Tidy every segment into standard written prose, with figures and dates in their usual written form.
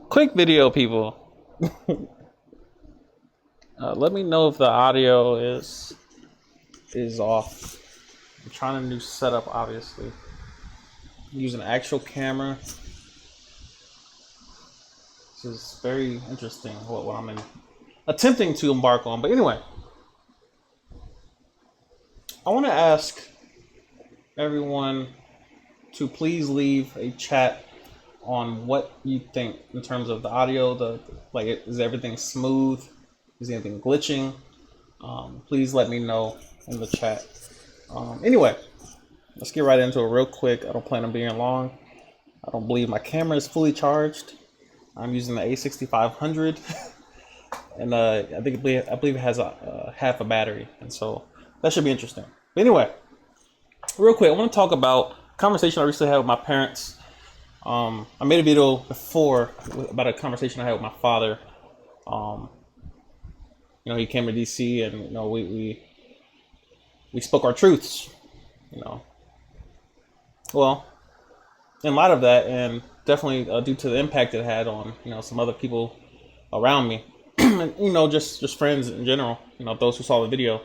Quick video, people. Let me know if the audio is off. I'm trying a new setup, obviously. Using an actual camera. This is very interesting what I'm attempting to embark on. But anyway, I want to ask everyone to please leave a chat on what you think in terms of the audio. Is everything smooth? Is anything glitching? Please let me know in the chat. Anyway, let's get right into it real quick. I don't plan on being long. I don't believe my camera is fully charged. I'm using the A6500, and I believe it has a half a battery, and so that should be interesting. But anyway, real quick, I want to talk about a conversation I recently had with my parents. I made a video before about a conversation I had with my father. He came to DC, and we spoke our truths. Well, in light of that, and definitely due to the impact it had on some other people around me, and just friends in general, those who saw the video,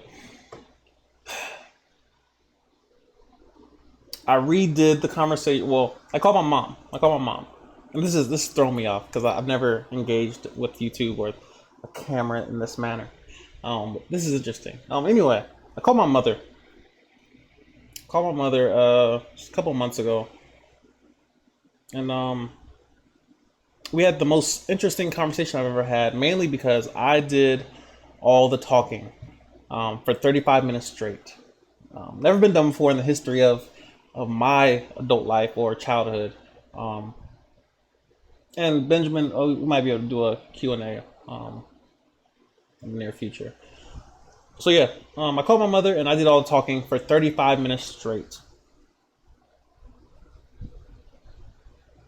I redid the conversation. Well, I called my mom, and this is throwing me off because I've never engaged with YouTube or a camera in this manner. This is interesting. Anyway, I called my mother. Just a couple of months ago, and we had the most interesting conversation I've ever had. Mainly because I did all the talking for 35 minutes straight. Never been done before in the history of my adult life or childhood. And Benjamin, we might be able to do a Q&A in the near future. So yeah, I called my mother and I did all the talking for 35 minutes straight.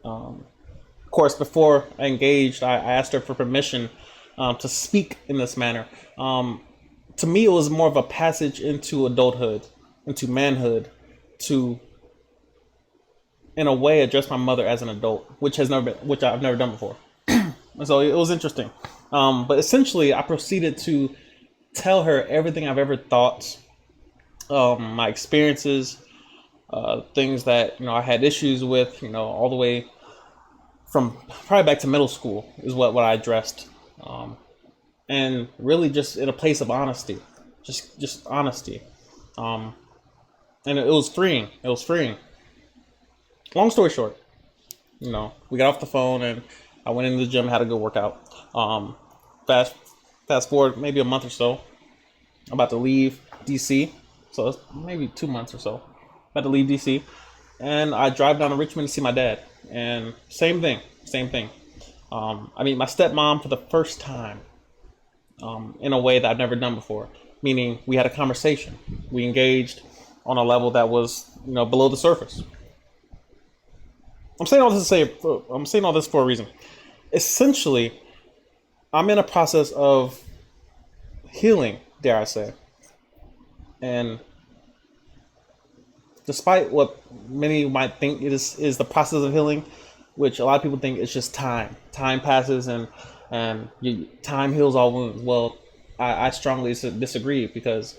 Of course, before I engaged, I asked her for permission to speak in this manner. To me, it was more of a passage into adulthood, into manhood, to, in a way, address my mother as an adult, which I've never done before. So it was interesting. But essentially, I proceeded to tell her everything I've ever thought, my experiences, things that I had issues with, all the way from probably back to middle school is what I addressed, and really just in a place of honesty, just honesty, and it was freeing. It was freeing. Long story short, we got off the phone and I went into the gym, had a good workout. Fast forward maybe a month or so, I'm about to leave DC, so it's maybe 2 months or so. About to leave DC, and I drive down to Richmond to see my dad, and same thing. I meet my stepmom for the first time, in a way that I've never done before. Meaning, we had a conversation. We engaged on a level that was, below the surface. I'm saying all this for a reason. Essentially, I'm in a process of healing, dare I say. And despite what many might think it is the process of healing, which a lot of people think it's just time. Time passes and time heals all wounds. Well, I strongly disagree because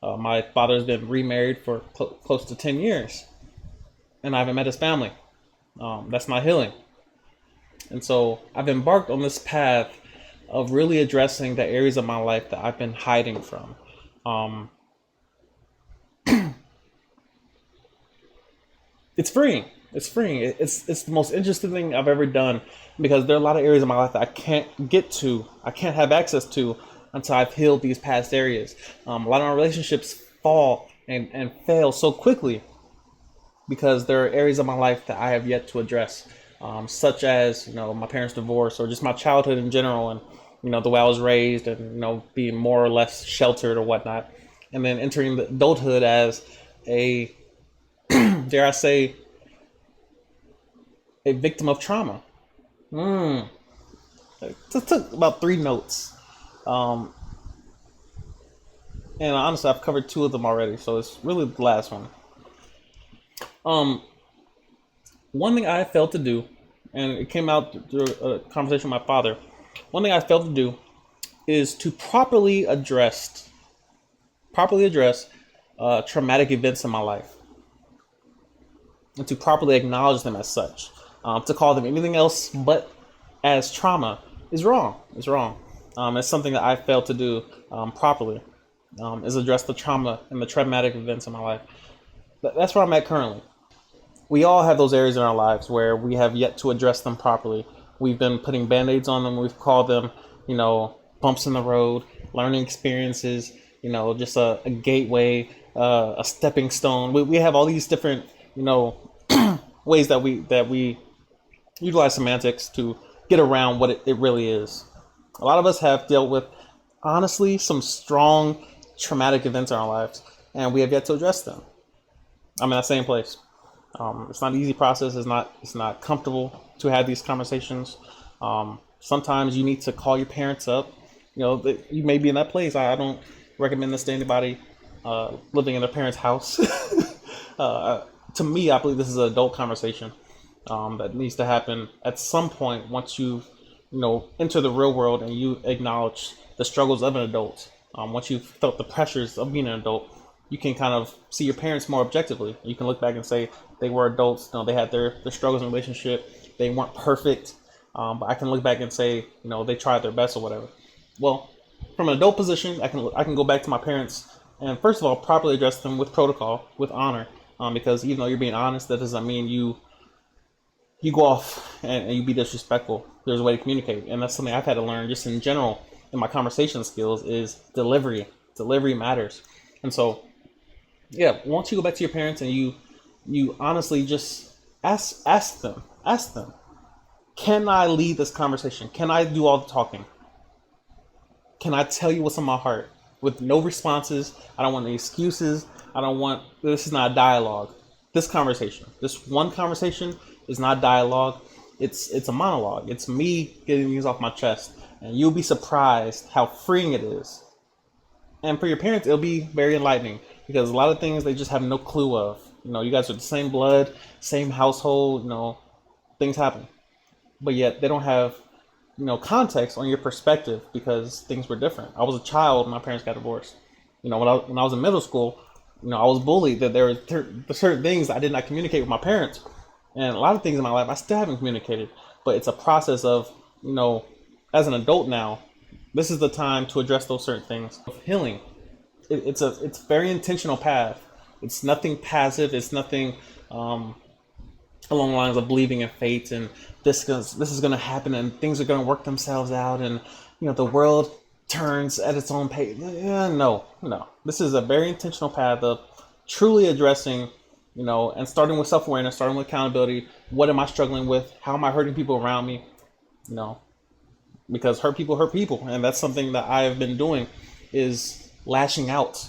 my father's been remarried for close to 10 years, and I haven't met his family. That's not healing. And so I've embarked on this path of really addressing the areas of my life that I've been hiding from. It's freeing. It's the most interesting thing I've ever done, because there are a lot of areas of my life that I can't get to. I can't have access to until I've healed these past areas. A lot of my relationships fall and fail so quickly because there are areas of my life that I have yet to address, such as my parents' divorce, or just my childhood in general, and the way I was raised, and being more or less sheltered or whatnot, and then entering the adulthood as a dare I say, a victim of trauma. It took about 3 notes. And honestly, I've covered 2 of them already, so it's really the last one. One thing I failed to do and it came out through a conversation with my father. One thing I failed to do is to properly address traumatic events in my life, and to properly acknowledge them as such. To call them anything else but as trauma is wrong. It's wrong. It's something that I failed to do properly. Is address the trauma and the traumatic events in my life. That's where I'm at currently. We all have those areas in our lives where we have yet to address them properly. We've been putting band-aids on them. We've called them, bumps in the road, learning experiences, just a gateway, a stepping stone. We have all these different, ways that we utilize semantics to get around what it really is. A lot of us have dealt with, honestly, some strong traumatic events in our lives, and we have yet to address them. I'm in that same place. It's not an easy process. It's not comfortable to have these conversations. Sometimes you need to call your parents up. You may be in that place. I don't recommend this to anybody living in their parents' house. To me, I believe this is an adult conversation that needs to happen at some point once you enter the real world and you acknowledge the struggles of an adult. Once you've felt the pressures of being an adult, you can kind of see your parents more objectively. You can look back and say they were adults. They had their struggles in relationship. They weren't perfect, but I can look back and say they tried their best or whatever. Well, from an adult position, I can go back to my parents and first of all properly address them with protocol, with honor, because even though you're being honest, that doesn't mean you go off and you be disrespectful. There's a way to communicate, and that's something I've had to learn just in general in my conversation skills is delivery. Delivery matters. And so, yeah, once you go back to your parents and you honestly just ask them, can I lead this conversation? Can I do all the talking? Can I tell you what's on my heart with no responses? I don't want any excuses. This is not a dialogue. This one conversation is not dialogue. It's a monologue. It's me getting these off my chest. And you'll be surprised how freeing it is. And for your parents, it'll be very enlightening because a lot of things they just have no clue of. You guys are the same blood, same household, things happen. But yet they don't have, context on your perspective because things were different. I was a child when my parents got divorced. When I was in middle school, I was bullied that there were certain things I did not communicate with my parents. And a lot of things in my life I still haven't communicated. But it's a process of, as an adult now, this is the time to address those certain things. Healing, it's a very intentional path. It's nothing passive. It's nothing along the lines of believing in fate and this is going to happen and things are going to work themselves out and the world turns at its own pace. No. This is a very intentional path of truly addressing, and starting with self-awareness, starting with accountability. What am I struggling with? How am I hurting people around me? Because hurt people, and that's something that I have been doing is lashing out.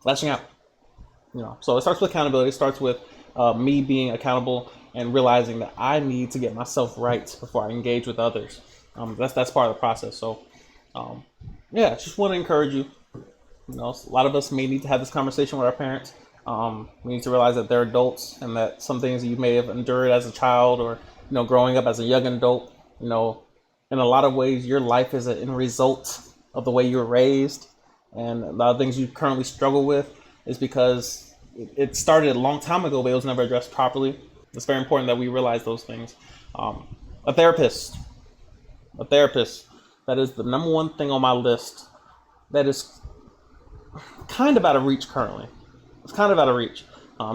So it starts with accountability. It starts with me being accountable and realizing that I need to get myself right before I engage with others. That's part of the process. So, just want to encourage you. A lot of us may need to have this conversation with our parents. We need to realize that they're adults and that some things you may have endured as a child or growing up as a young adult. In a lot of ways, your life is an end result of the way you were raised, and a lot of things you currently struggle with is because it started a long time ago, but it was never addressed properly. It's very important that we realize those things. A therapist, that is the number one thing on my list that is kind of out of reach currently. It's kind of out of reach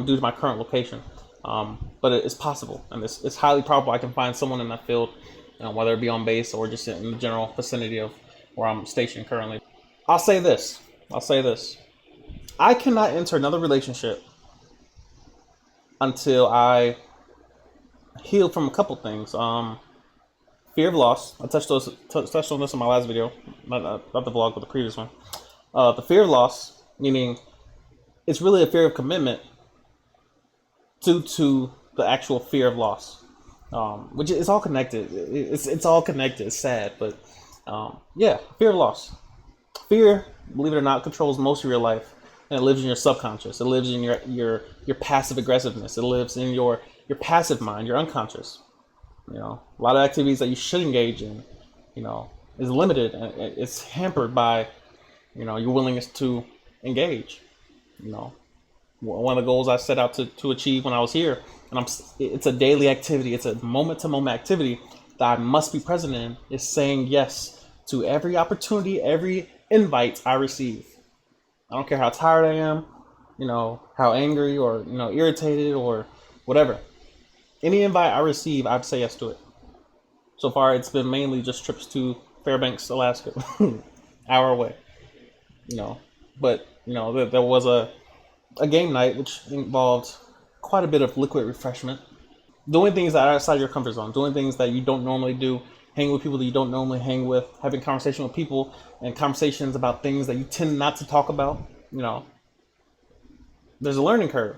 due to my current location, but it's possible, and it's highly probable I can find someone in that field, whether it be on base or just in the general vicinity of where I'm stationed currently. I'll say this. I cannot enter another relationship until I heal from a couple things. Fear of loss. I touched on this in my last video, not the vlog, but the previous one. The fear of loss, meaning it's really a fear of commitment due to the actual fear of loss, which is all connected. It's all connected. It's sad, but fear of loss. Fear, believe it or not, controls most of your life, and it lives in your subconscious. It lives in your passive aggressiveness. It lives in your your passive mind, your unconscious. A lot of activities that you should engage in, is limited and it's hampered by, your willingness to engage. One of the goals I set out to achieve when I was here, and it's a daily activity, it's a moment to moment activity that I must be present in, is saying yes to every opportunity, every invite I receive. I don't care how tired I am, how angry or, irritated or whatever. Any invite I receive, I'd say yes to it. So far, it's been mainly just trips to Fairbanks, Alaska, hour away. But there was a game night which involved quite a bit of liquid refreshment, doing things that are outside your comfort zone, doing things that you don't normally do, hanging with people that you don't normally hang with, having conversation with people and conversations about things that you tend not to talk about. There's a learning curve.